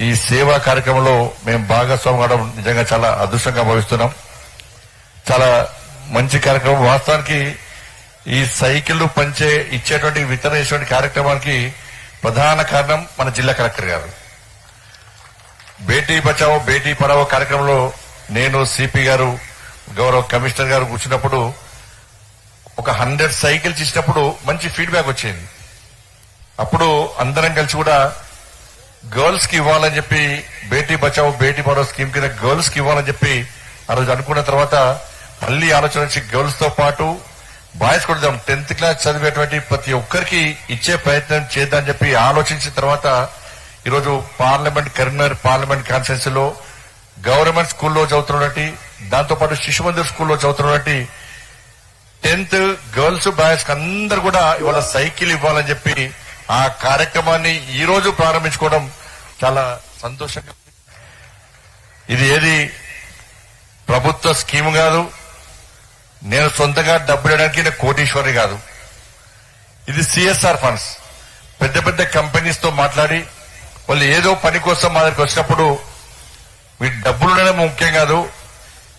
ఈ సేవా కార్యక్రమంలో మేము భాగస్వామి అవడం నిజంగా చాలా అదృష్టంగా భావిస్తున్నాం. చాలా మంచి కార్యక్రమం. వాస్తవానికి ఈ సైకిళ్లు పంచే ఇచ్చేటువంటి వితరణ చేసేటువంటి కార్యక్రమానికి ప్రధాన కారణం మన జిల్లా కలెక్టర్ గారు. బేటీ బచావో బేటీ పడావో కార్యక్రమంలో నేను సిపి గారు గౌరవ కమిషనర్ గారు కూర్చున్నప్పుడు ఒక 100 సైకిల్స్ ఇచ్చినప్పుడు మంచి ఫీడ్బ్యాక్ వచ్చింది. అప్పుడు అందరం కలిసి కూడా గర్ల్స్ కి ఇవ్వాలని చెప్పి బేటీ బచావో బేటీ పడావో స్కీమ్ కింద గర్ల్స్ కి ఇవ్వాలని చెప్పి ఆ రోజు అనుకున్న తర్వాత మళ్లీ ఆలోచన వచ్చి గర్ల్స్ తో పాటు బాయ్స్ కూడా 10th క్లాస్ చదివేటువంటి ప్రతి ఒక్కరికి ఇచ్చే ప్రయత్నం చేద్దామని చెప్పి ఆలోచించిన తర్వాత ఈరోజు పార్లమెంట్ కరీంనగర్ పార్లమెంట్ కాన్స్టిట్యున్సీ లో గవర్నమెంట్ స్కూల్లో చదువుతున్నటువంటి దాంతోపాటు శిశు మందిర్ స్కూల్లో చదువుతున్నటువంటి 10th గర్ల్స్ బాయ్స్ కి అందరు కూడా ఇవాళ సైకిల్ ఇవ్వాలని చెప్పి ఆ కార్యక్రమాన్ని ఈ రోజు ప్రారంభించుకోవడం చాలా సంతోషంగా. ఇది ఏది ప్రభుత్వ స్కీమ్ కాదు, నేను సొంతంగా డబ్బులు ఇవ్వడానికి నేను కోటీశ్వరి కాదు. ఇది సిఎస్ఆర్ ఫండ్స్. పెద్ద పెద్ద కంపెనీస్ తో మాట్లాడి వాళ్ళు ఏదో పని కోసం మా దగ్గరికి వచ్చినప్పుడు మీ డబ్బులు ఉండడం ముఖ్యం కాదు,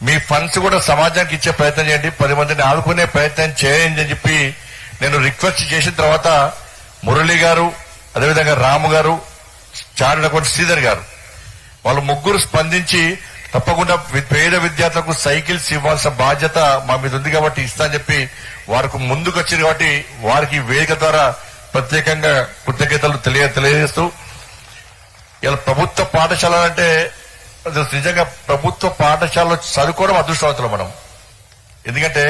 మీ ఫండ్స్ కూడా సమాజానికి ఇచ్చే ప్రయత్నం చేయండి, 10 మందిని ఆదుకునే ప్రయత్నం చేయండి అని చెప్పి నేను రిక్వెస్ట్ చేసిన తర్వాత మురళి గారు, అదేవిధంగా రాము గారు, చారులకొండ శ్రీధర్ గారు వాళ్ళు ముగ్గురు స్పందించి తప్పకుండా పేద విద్యార్థులకు సైకిల్స్ ఇవ్వాల్సిన బాధ్యత మా మీద ఉంది కాబట్టి ఇస్తా అని చెప్పి వారికి ముందుకు వచ్చింది. కాబట్టి వారికి వేదిక ద్వారా ప్రత్యేకంగా కృతజ్ఞతలు తెలియజేస్తూ ఇలా ప్రభుత్వ పాఠశాలలు అంటే నిజంగా ప్రభుత్వ పాఠశాలలో చదువుకోవడం అదృష్టవంతులు మనం. ఎందుకంటే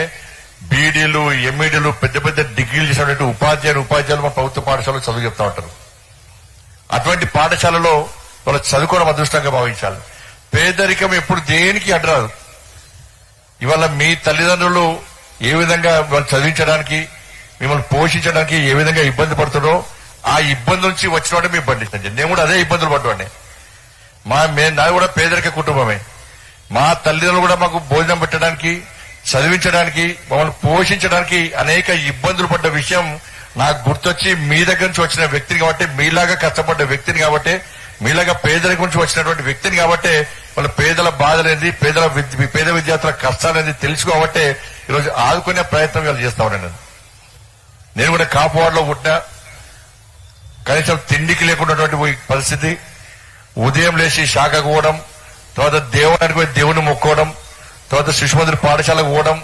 బీడీలు ఎంఈడీలు పెద్ద పెద్ద డిగ్రీలు చేసినటువంటి ఉపాధ్యాయులు మా ప్రభుత్వ పాఠశాలలో చదువు చెప్తా ఉంటారు. అటువంటి పాఠశాలలో వాళ్ళు చదువుకోవడం అదృష్టంగా భావించాలి. పేదరికం ఎప్పుడు దేనికి అడ్రాదు. ఇవాళ మీ తల్లిదండ్రులు ఏ విధంగా వాళ్ళు చదివించడానికి మిమ్మల్ని పోషించడానికి ఏ విధంగా ఇబ్బంది పడుతున్నారో ఆ ఇబ్బంది నుంచి వచ్చిన వాడే మీ పండించండి. నేను కూడా అదే ఇబ్బందులు పడ్డానే. నాది కూడా పేదరిక కుటుంబమే. మా తల్లిదండ్రులు కూడా మాకు భోజనం పెట్టడానికి చదివించడానికి మమ్మల్ని పోషించడానికి అనేక ఇబ్బందులు పడ్డ విషయం నాకు గుర్తొచ్చి మీ దగ్గర నుంచి వచ్చిన వ్యక్తిని కాబట్టి, మీలాగా కష్టపడ్డ వ్యక్తిని కాబట్టి, మీలాగా పేదరికం నుంచి వచ్చినటువంటి వ్యక్తిని కాబట్టి వాళ్ళ పేదల బాధలేంది, పేద విద్యార్థుల కష్టాలేంది తెలుసుకోబట్టే ఈరోజు ఆదుకునే ప్రయత్నం వీళ్ళు చేస్తా ఉన్నాను. నేను కూడా కాపువాడలో పుట్టినా, కనీసం తిండికి లేకున్నటువంటి పరిస్థితి. ఉదయం లేచి శాఖకు పోవడం, తర్వాత దేవాలయానికి పోయి దేవుని మొక్కోవడం, తర్వాత శిశుమందిర్ పాఠశాలకు పోవడం,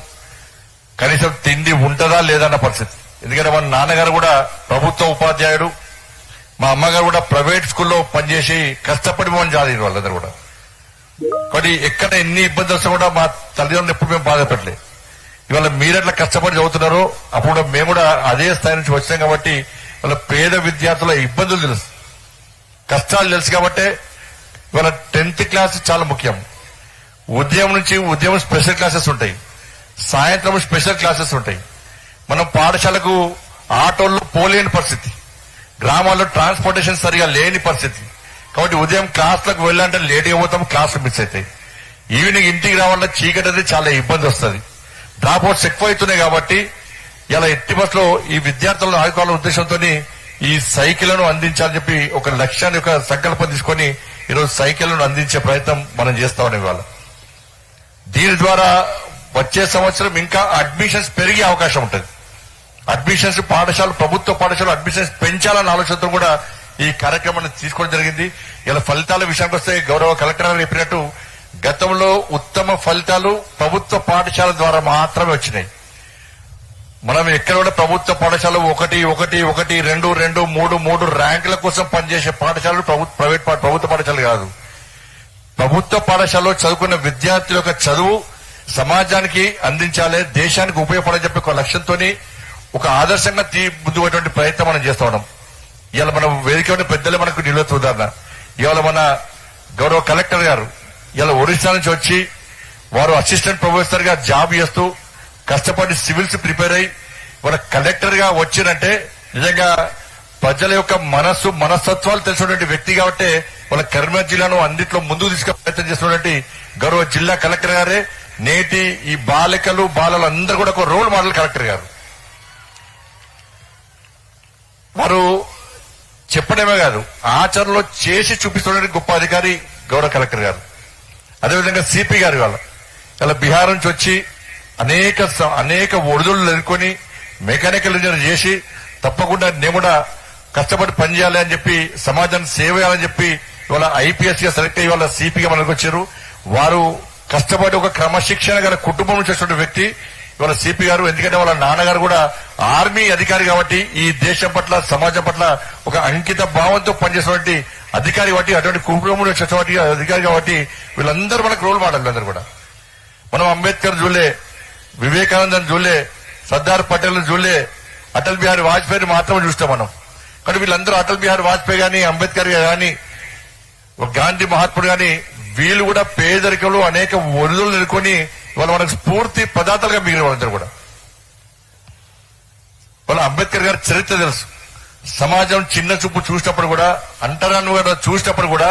కనీసం తిండి ఉంటుందా లేదా అన్న పరిస్థితి. ఎందుకంటే మా నాన్నగారు కూడా ప్రభుత్వ ఉపాధ్యాయుడు, మా అమ్మగారు కూడా ప్రైవేట్ స్కూల్లో పనిచేసి కష్టపడి మమ్మల్ని చదివారు వాళ్ళందరూ కూడా. కాబట్టి ఎక్కడ ఎన్ని ఇబ్బందులు వస్తే కూడా మా తల్లిదండ్రులు ఎప్పుడు మేము బాధపడలేదు. ఇవాళ మీరెట్లా కష్టపడి చదువుతున్నారో అప్పుడు మేము కూడా అదే స్థాయి నుంచి వచ్చాం కాబట్టి వాళ్ళ పేద విద్యార్థుల ఇబ్బందులు తెలుసు, కష్టాలు తెలుసు. కాబట్టి ఇవాళ 10th క్లాస్ చాలా ముఖ్యం. ఉదయం స్పెషల్ క్లాసెస్ ఉంటాయి, సాయంత్రం స్పెషల్ క్లాసెస్ ఉంటాయి. మనం పాఠశాలకు ఆటోల్లో పోలేని పరిస్థితి, గ్రామాల్లో ట్రాన్స్పోర్టేషన్ సరిగా లేని పరిస్థితి. కాబట్టి ఉదయం క్లాసులకు వెళ్ళాలంటే లేట్గా పోతాం, క్లాసులు మిస్ అవుతాయి. ఈవినింగ్ ఇంటికి రావాలంటే చీకటి అనేది చాలా ఇబ్బంది వస్తుంది. డ్రాప్ అవుట్స్ ఎక్కువ అవుతున్నాయి. కాబట్టి ఇలా ఎట్టి బస్సులో ఈ విద్యార్థులను ఆదుకోవాలనే ఉద్దేశంతో ఈ సైకిళ్లను అందించాలని చెప్పి ఒక లక్ష్యాన్ని, ఒక సంకల్పం తీసుకుని ఈరోజు సైకిళ్లను అందించే ప్రయత్నం మనం చేస్తా ఉన్నాం ఇవాళ. దీని ద్వారా వచ్చే సంవత్సరం ఇంకా అడ్మిషన్స్ పెరిగే అవకాశం ఉంటుంది. అడ్మిషన్స్ ప్రభుత్వ పాఠశాల అడ్మిషన్స్ పెంచాలన్న ఆలోచనతో కూడా ఈ కార్యక్రమాన్ని తీసుకోవడం జరిగింది. ఇలా ఫలితాల విషయానికి వస్తే గౌరవ కలెక్టర్ గారు చెప్పినట్టు గతంలో ఉత్తమ ఫలితాలు ప్రభుత్వ పాఠశాల ద్వారా మాత్రమే వచ్చినాయి. మనం ఎక్కడ కూడా ప్రభుత్వ పాఠశాల 1, 1, 1, 2, 2, 3, 3 ర్యాంకుల కోసం పనిచేసే పాఠశాలలు ప్రభుత్వ పాఠశాలలు కాదు. ప్రభుత్వ పాఠశాలలో చదువుకున్న విద్యార్థుల యొక్క చదువు సమాజానికి అందించాలి, దేశానికి ఉపయోగపడాలని చెప్పి ఒక లక్ష్యంతో ఒక ఆదర్శంగా ముందుకుపోయేటువంటి ప్రయత్నం మనం చేస్తా ఉన్నాం. ఇవాళ మనం వేదిక పెద్దలే మనకు నిలువెత్తు ఉదాహరణ. ఇవాళ మన గౌరవ కలెక్టర్ గారు ఇలా ఒరిస్సా నుంచి వచ్చి వారు అసిస్టెంట్ ప్రొఫెసర్ గా జాబ్ చేస్తూ కష్టపడి సివిల్స్ ప్రిపేర్ అయ్యి వాళ్ళ కలెక్టర్ గా వచ్చినంటే నిజంగా ప్రజల యొక్క మనస్తత్వాలు తెలిసినటువంటి వ్యక్తి కాబట్టి వాళ్ళ కరీంనగర్ జిల్లాను అన్నింటిలో ముందుకు తీసుకునే ప్రయత్నం చేస్తున్నటువంటి గౌరవ జిల్లా కలెక్టర్ గారే నేటి ఈ బాలికలు బాలలు అందరూ కూడా ఒక రోల్ మోడల్ కలెక్టర్ గారు. వారు చెప్పడమే కాదు ఆచరణలో చేసి చూపిస్తున్న గొప్ప అధికారి గౌరవ కలెక్టర్ గారు. అదేవిధంగా సిపి గారు ఇలా బీహార్ నుంచి వచ్చి అనేక ఒడిదుడులు ఎదుర్కొని మెకానికల్ ఇంజనీర్ చేసి తప్పకుండా నేను కూడా కష్టపడి పనిచేయాలి అని చెప్పి సమాజానికి సేవ చేయాలని చెప్పి ఇవాళ ఐపీఎస్ గా సెలెక్ట్ అయ్యి వాళ్ళ సిపిగా మనకు వచ్చారు. వారు కష్టపడి ఒక క్రమశిక్షణ గల కుటుంబం నుంచి వచ్చిన వ్యక్తి ఇవాళ సిపి గారు. ఎందుకంటే వాళ్ళ నాన్నగారు కూడా ఆర్మీ అధికారి కాబట్టి ఈ దేశం పట్ల సమాజం పట్ల ఒక అంకిత భావంతో పనిచేసినటువంటి అధికారి కాబట్టి అటువంటి కుటుంబం నుంచి వచ్చినటువంటి అధికారి కాబట్టి వీళ్ళందరూ మనకు రోల్ మోడల్. వీళ్ళందరూ కూడా మనం అంబేద్కర్ చూడలే, వివేకానందన్ చూడలే, సర్దార్ పటేల్ చూడలే, అటల్ బిహారీ వాజ్పేయిని మాత్రమే చూస్తాం మనం. కానీ వీళ్ళందరూ అటల్ బిహారీ వాజ్పేయి గాని, అంబేద్కర్ గాని, గాంధీ మహాత్ముడు గాని వీళ్ళు కూడా పేదరికంలో అనేక ఒడిదులు ఎదుర్కొని ఇవాళ మనకు స్ఫూర్తి పదార్థాలుగా మిగిలిన వాళ్ళందరూ కూడా. వాళ్ళ అంబేద్కర్ గారి చరిత్ర తెలుసు. సమాజం చిన్న చూపు చూసినప్పుడు కూడా, అంటరాను చూసినప్పుడు కూడా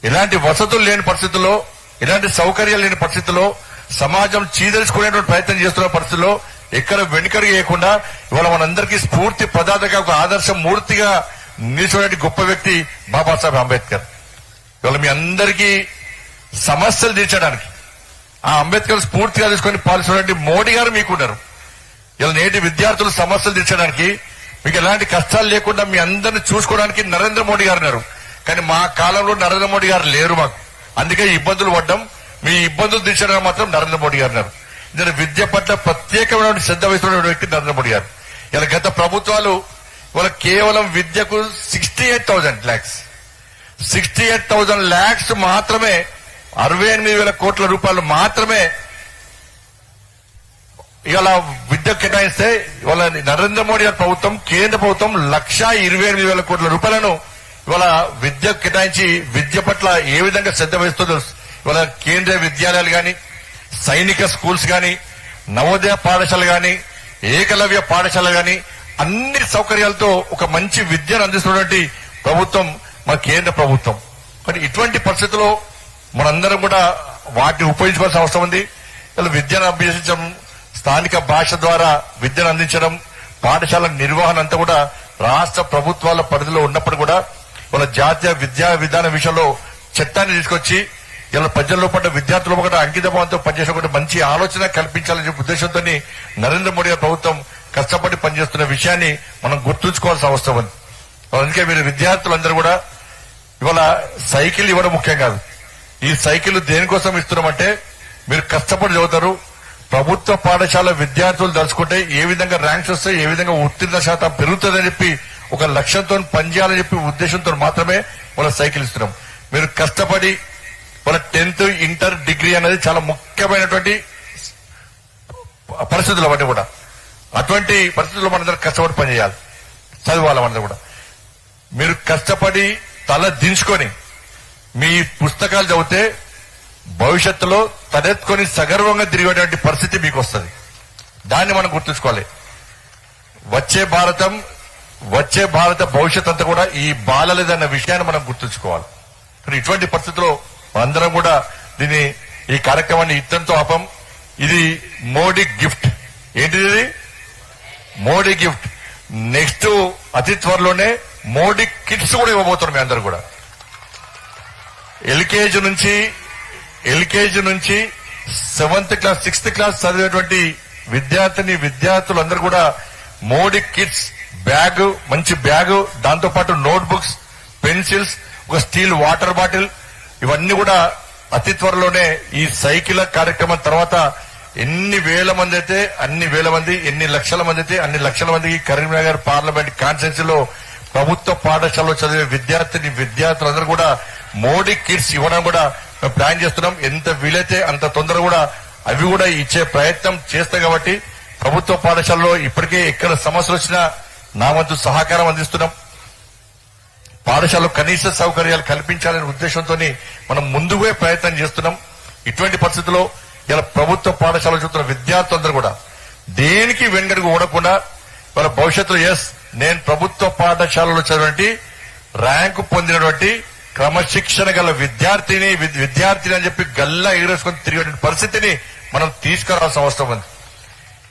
ఎలాంటి వసతులు లేని పరిస్థితుల్లో, ఎలాంటి సౌకర్యాలు లేని పరిస్థితుల్లో సమాజం చీదరించుకునేటువంటి ప్రయత్నం చేస్తున్న పరిస్థితుల్లో ఎక్కడ వెనుకడుగు వేయకుండా ఇవాళ మనందరికీ స్ఫూర్తి పదార్థంగా ఒక ఆదర్శ మూర్తిగా నిలిచినటువంటి గొప్ప వ్యక్తి బాబాసాహెబ్ అంబేద్కర్. ఇవాళ మీ అందరికీ సమస్యలు తీర్చడానికి ఆ అంబేద్కర్ స్ఫూర్తిగా తీసుకొని పాలిస్తున్నటువంటి మోడీ గారు మీకున్నారు. ఇలా నేటి విద్యార్థుల సమస్యలు తీర్చడానికి, మీకు ఎలాంటి కష్టాలు లేకుండా మీ అందరిని చూసుకోవడానికి నరేంద్ర మోడీ గారు ఉన్నారు. కానీ మా కాలంలో నరేంద్ర మోడీ గారు లేరు మాకు. అందుకే ఇబ్బందులు పడ్డం. మీ ఇబ్బందులు తీర్చడానికి మాత్రం నరేంద్ర మోడీ గారు ఉన్నారు. ఇందులో విద్య పట్ల ప్రత్యేకమైన శ్రద్ధ వహిస్తున్న వ్యక్తి నరేంద్ర మోడీ గారు. ఇలా గత ప్రభుత్వాలు ఇవాళ కేవలం విద్యకు 68,000 lakhs 68,000 lakhs మాత్రమే, 68,000 కోట్ల రూపాయలు మాత్రమే ఇవాళ విద్యకు కేటాయిస్తే ఇవాళ నరేంద్ర మోడీ గారి ప్రభుత్వం, కేంద్ర ప్రభుత్వం 1,28,000 కోట్ల రూపాయలను ఇవాళ విద్యకు కేటాయించి విద్య పట్ల ఏ విధంగా శ్రద్ధ వహిస్తుందో. ఇవాళ కేంద్రీయ విద్యాలయాలు గాని, సైనిక స్కూల్స్ గాని, నవోదయ పాఠశాలలు గాని, ఏకలవ్య పాఠశాల గాని అన్ని సౌకర్యాలతో ఒక మంచి విద్యను అందిస్తున్నటువంటి ప్రభుత్వం మన కేంద్ర ప్రభుత్వం. కానీ ఇటువంటి పరిస్థితుల్లో మనందరం కూడా వాటిని ఉపయోగించుకోవాల్సిన అవసరం ఉంది. ఇలా విద్యను అభ్యసించడం, స్థానిక భాష ద్వారా విద్యను అందించడం, పాఠశాల నిర్వహణ అంతా కూడా రాష్ట్ర ప్రభుత్వాల పరిధిలో ఉన్నప్పుడు కూడా వాళ్ళ జాతీయ విద్యా విధాన విషయంలో చట్టాన్ని తీసుకొచ్చి ఇలా ప్రజల్లో పడ్డ విద్యార్థుల కూడా అంకిత భావంతో పనిచేసే మంచి ఆలోచన కల్పించాలనే ఉద్దేశంతో నరేంద్ర మోడీ గారి ప్రభుత్వం కష్టపడి పనిచేస్తున్న విషయాన్ని మనం గుర్తుంచుకోవాల్సిన అవసరం ఉంది. అందుకే మీరు విద్యార్థులందరూ కూడా ఇవాళ సైకిల్ ఇవ్వడం ముఖ్యం కాదు. ఈ సైకిల్ దేనికోసం ఇస్తున్నామంటే మీరు కష్టపడి చదువుతారు. ప్రభుత్వ పాఠశాల విద్యార్థులు తలుచుకుంటే ఏ విధంగా ర్యాంక్స్ వస్తాయి, ఏ విధంగా ఉత్తీర్ణ శాతం పెరుగుతుందని చెప్పి ఒక లక్ష్యంతో పనిచేయాలని చెప్పి ఉద్దేశంతో మాత్రమే వాళ్ళ సైకిల్ ఇస్తున్నాం. మీరు కష్టపడి వాళ్ళ 10th, ఇంటర్, డిగ్రీ అనేది చాలా ముఖ్యమైనటువంటి పరిస్థితులు అవన్నీ కూడా. అటువంటి పరిస్థితుల్లో మనందరం కష్టపడి పనిచేయాలి, చదవాలి. మనందరూ కూడా మీరు కష్టపడి తల దించుకొని మీ పుస్తకాలు చదివితే భవిష్యత్తులో తలెత్తుకొని సగర్వంగా తిరిగేటువంటి పరిస్థితి మీకు వస్తుంది. దాన్ని మనం గుర్తుంచుకోవాలి. వచ్చే భారత భవిష్యత్ అంతా కూడా ఈ బాలలేదన్న విషయాన్ని మనం గుర్తుంచుకోవాలి. కానీ ఇటువంటి పరిస్థితుల్లో మనందరం కూడా ఈ కార్యక్రమాన్ని ఇతంతో ఆపం. ఇది మోడీ గిఫ్ట్. ఏంటిది? మోడీ గిఫ్ట్. నెక్స్ట్ అతి త్వరలోనే మోడీ కిట్స్ కూడా ఇవ్వబోతున్నారు. మీ అందరూ కూడా ఎల్కేజీ నుంచి 7th క్లాస్ 6th క్లాస్ చదివేటువంటి విద్యార్థులందరూ కూడా మోడీ కిట్స్, బ్యాగ్, మంచి బ్యాగ్, దాంతో పాటు నోట్ బుక్స్, పెన్సిల్స్, ఒక స్టీల్ వాటర్ బాటిల్, ఇవన్నీ కూడా అతి త్వరలోనే ఈ సైకిల్ కార్యక్రమం తర్వాత ఎన్ని వేల మంది అయితే అన్ని వేల మంది, ఎన్ని లక్షల మంది అయితే అన్ని లక్షల మందికి కరీంనగర్ పార్లమెంట్ కాన్స్టిట్యున్సీలో ప్రభుత్వ పాఠశాలలో చదివే విద్యార్థులందరూ కూడా మోడీ కిట్స్ ఇవ్వడం కూడా మేము ప్లాన్ చేస్తున్నాం. ఎంత వీలైతే అంత తొందరగా కూడా అవి కూడా ఇచ్చే ప్రయత్నం చేస్తాం. కాబట్టి ప్రభుత్వ పాఠశాలలో ఇప్పటికే ఎక్కడ సమస్యలు వచ్చినా నా వంతు సహకారం అందిస్తున్నాం. పాఠశాలలో కనీస సౌకర్యాలు కల్పించాలనే ఉద్దేశంతో మనం ముందుగా ప్రయత్నం చేస్తున్నాం. ఇటువంటి పరిస్థితుల్లో ఇలా ప్రభుత్వ పాఠశాలలో చూస్తున్న విద్యార్థులందరూ కూడా దేనికి వెనుకడుగు ఓడకుండా వాళ్ళ భవిష్యత్తులో నేను ప్రభుత్వ పాఠశాలలో చదివినటువంటి ర్యాంకు పొందినటువంటి క్రమశిక్షణ గల విద్యార్థిని అని చెప్పి గల్లా ఎగరేసుకొని తిరిగే పరిస్థితిని మనం తీసుకురావాల్సిన అవసరం ఉంది.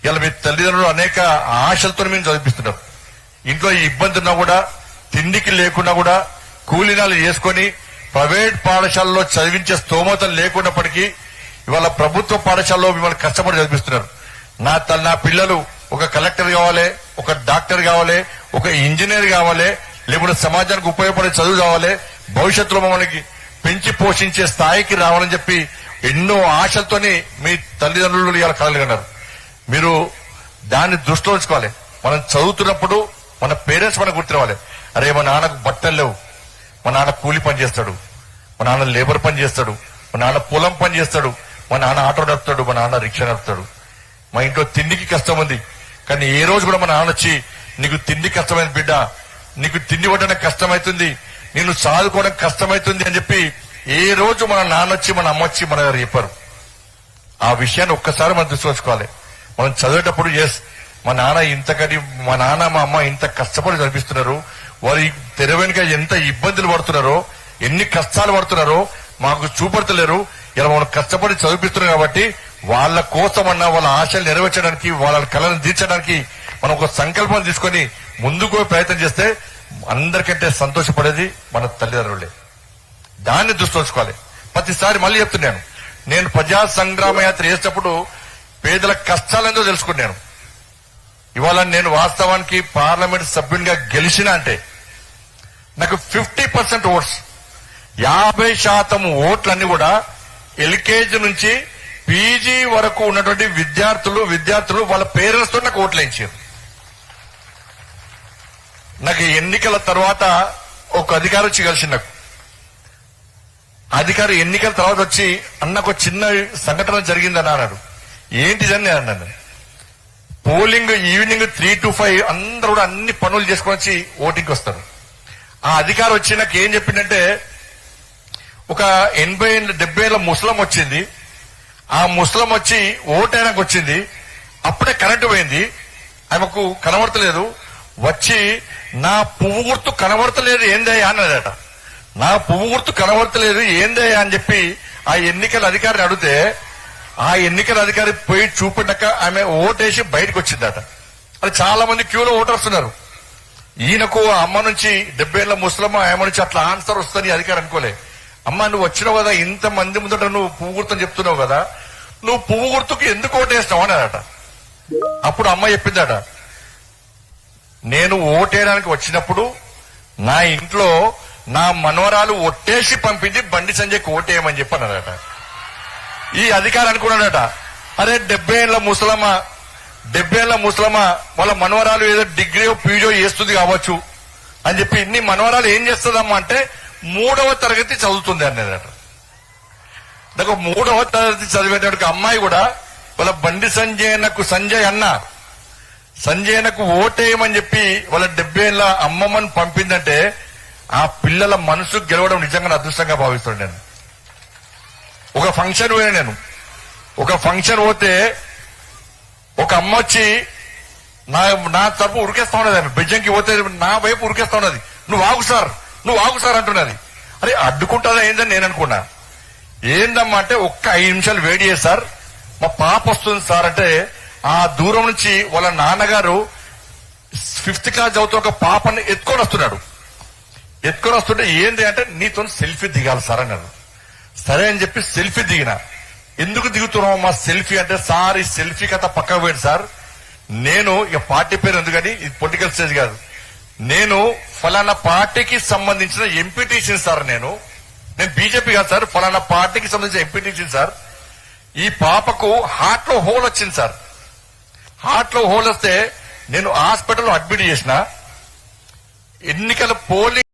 ఇలా మీ తల్లిదండ్రులు అనేక ఆశలతో మేము చదివిస్తున్నారు. ఇంట్లో ఈ ఇబ్బంది ఉన్నా కూడా తిండికి లేకుండా కూడా కూలీనాలు చేసుకొని ప్రైవేట్ పాఠశాలలో చదివించే స్తోమత లేకున్నప్పటికీ ఇవాళ ప్రభుత్వ పాఠశాలలో మిమ్మల్ని కష్టపడి చదివిస్తున్నారు. నా పిల్లలు ఒక కలెక్టర్ కావాలి, ఒక డాక్టర్ కావాలి, ఒక ఇంజనీర్ కావాలి, లేకుంటే సమాజానికి ఉపయోగపడే చదువు కావాలి, భవిష్యత్తులో మమ్మల్ని పెంచి పోషించే స్థాయికి రావాలని చెప్పి ఎన్నో ఆశలతోని మీ తల్లిదండ్రులు ఇవాళ కలగన్నారు. మీరు దాన్ని దృష్టిలో ఉంచుకోవాలి. మనం చదువుతున్నప్పుడు మన పేరెంట్స్ మనకు గుర్తురావాలి. అరే మా నాన్నకు బట్టలు లేవు, మా నాన్న కూలి పని చేస్తాడు, మా నాన్న లేబర్ పని చేస్తాడు, మా నాన్న పొలం పని చేస్తాడు, మా నాన్న ఆటో నడుపుతాడు, మా నాన్న రిక్షా నడుపుతాడు. మా ఇంట్లో తిండికి కష్టం ఉంది, కానీ ఏ రోజు కూడా మా నాన్న వచ్చి నీకు తిండి కష్టమైంది బిడ్డ, నీకు తిండి పట్టడానికి కష్టమవుతుంది, నేను చదువుకోవడానికి కష్టమవుతుంది అని చెప్పి ఏ రోజు మన నాన్న వచ్చి మన అమ్మ వచ్చి మన గారు చెప్పారు. ఆ విషయాన్ని ఒక్కసారి మనం దృష్టించుకోవాలి. మనం చదివేటప్పుడు ఎస్ మా నాన్న ఇంతకని మా నాన్న మా అమ్మ ఇంత కష్టపడి చదివిస్తున్నారు, వారి తెర వెనుక ఎంత ఇబ్బందులు పడుతున్నారో, ఎన్ని కష్టాలు పడుతున్నారో మాకు చూపడతలేరు. ఇలా మనం కష్టపడి చదివిస్తున్నారు కాబట్టి వాళ్ళ కోసమన్నా వాళ్ళ ఆశలు నెరవేర్చడానికి వాళ్ళ కళలను తీర్చడానికి మనం ఒక సంకల్పం తీసుకొని ముందుకు ప్రయత్నం చేస్తే అందరికంటే సంతోషపడేది మన తల్లిదండ్రులే. దాన్ని దృష్టి ఉంచుకోవాలి. ప్రతిసారి మళ్ళీ చెప్తున్నాను, నేను ప్రజా సంగ్రామ యాత్ర చేసేటప్పుడు పేదల కష్టాలేందో తెలుసుకున్నాను. ఇవాళ నేను వాస్తవానికి పార్లమెంట్ సభ్యునిగా గెలిచిన అంటే నాకు 50% ఓట్స్, 50% ఓట్లన్నీ కూడా ఎల్కేజీ నుంచి పీజీ వరకు ఉన్నటువంటి విద్యార్థులు వాళ్ళ పేరెంట్స్ తో నాకు ఓట్లు ఇచ్చారు. నాకు ఎన్నికల తర్వాత ఒక అధికారి వచ్చి కలిసి నాకు అధికారి ఎన్నికల తర్వాత వచ్చి అన్నకు చిన్న సంఘటన జరిగిందని అన్నాడు. ఏంటిదని నేను అన్నాను. పోలింగ్ ఈవినింగ్ 3 to 5 అందరూ కూడా అన్ని పనులు చేసుకొని వచ్చి ఓటింగ్కి వస్తారు. ఆ అధికారి వచ్చి నాకు ఏం చెప్పిందంటే, ఒక 80-70 ఏళ్ల ముసలం వచ్చింది, ఆ ముసలం వచ్చి ఓటైనాక వచ్చింది, అప్పుడే కరెంటు పోయింది, ఆమెకు కనబడతలేదు, వచ్చి నా పువ్వు గుర్తు కనబడతలేదు ఏందయ్యా అన్నదట. నా పువ్వు గుర్తు కనబడతలేదు ఏందయ్యా అని చెప్పి ఆ ఎన్నికల అధికారిని అడిగితే, ఆ ఎన్నికల అధికారి పోయి చూపినాక ఆమె ఓటేసి బయటకు వచ్చిందట. అది చాలా మంది క్యూలో ఓటర్స్ ఉన్నారు. ఈయనకు అమ్మ నుంచి 70 ఏళ్ల ముసలమ్మ ఆమె నుంచి అట్లా ఆన్సర్ వస్తుంది అధికారి అనుకోలే. అమ్మ నువ్వు వచ్చినావు కదా, ఇంత మంది ముందట నువ్వు పువ్వు గుర్తు చెప్తున్నావు కదా, నువ్వు పువ్వు గుర్తుకు ఎందుకు ఓటేస్తావు అన్నాడట. అప్పుడు అమ్మ చెప్పిందట, నేను ఓటేయడానికి వచ్చినప్పుడు నా ఇంట్లో నా మనవరాలు ఒట్టేసి పంపింది బండి సంజయ్కి ఓటేయమని చెప్పి అన్నాడట. ఈ అధికారి అనుకున్నాడట, అరే 70 ఏళ్ల ముసలమ్మ వాళ్ళ మనవరాలు ఏదో డిగ్రీ పీజో చేస్తుంది కావచ్చు అని చెప్పి, ఇన్ని మనవరాలు ఏం చేస్తుందమ్మా అంటే 3వ తరగతి చదువుతుంది అన్నదట. నాకు 3వ తరగతి చదివేటప్పుడు అమ్మాయి కూడా వాళ్ళ బండి సంజయ్ అన్నకు ఓటేయమని చెప్పి వాళ్ళ 70 ఏళ్ల అమ్మమ్మని పంపిందంటే ఆ పిల్లల మనసు గెలవడం నిజంగా అదృష్టంగా భావిస్తాను. నేను ఒక ఫంక్షన్ పోతే ఒక అమ్మ వచ్చి నా తరపు ఉరికేస్తా ఉన్నది, ఆమె బెజ్జంకి పోతే నా వైపు ఉరికేస్తా ఉన్నది, నువ్వు ఆగు సార్ అంటున్నది. అరే అడ్డుకుంటుందా ఏందని నేను అనుకున్నా. ఏందమ్మా అంటే, ఒక్క 5 నిమిషాలు వెయిట్ చేసి సార్ మా పాప వస్తుంది సార్ అంటే, ఆ దూరం నుంచి వాళ్ళ నాన్నగారు 5th క్లాస్ చదువుతున్న ఒక పాపని ఎత్తుకొని వస్తుంటే ఏంది అంటే, నీతో సెల్ఫీ దిగాలి సార్ అన్నారు. సరే అని చెప్పి సెల్ఫీ దిగిన. ఎందుకు దిగుతున్నావు మా సెల్ఫీ అంటే, సార్ ఈ సెల్ఫీ కథ పక్కకు పోయింది సార్, నేను ఇక పార్టీ పేరు ఎందుకని, ఇది పొలిటికల్ స్టేజ్ కాదు, నేను ఫలానా పార్టీకి సంబంధించిన ఎంపీటీసీ సార్, నేను బీజేపీ కాదు సార్, ఫలానా పార్టీకి సంబంధించిన ఎంపీటీసీ సార్, ఈ పాపకు హార్ట్ లో హోల్ వచ్చింది సార్, హార్ట్ లో హోల్ వస్తే నేను హాస్పిటల్లో అడ్మిట్ చేసిన, ఎన్నికల పోలింగ్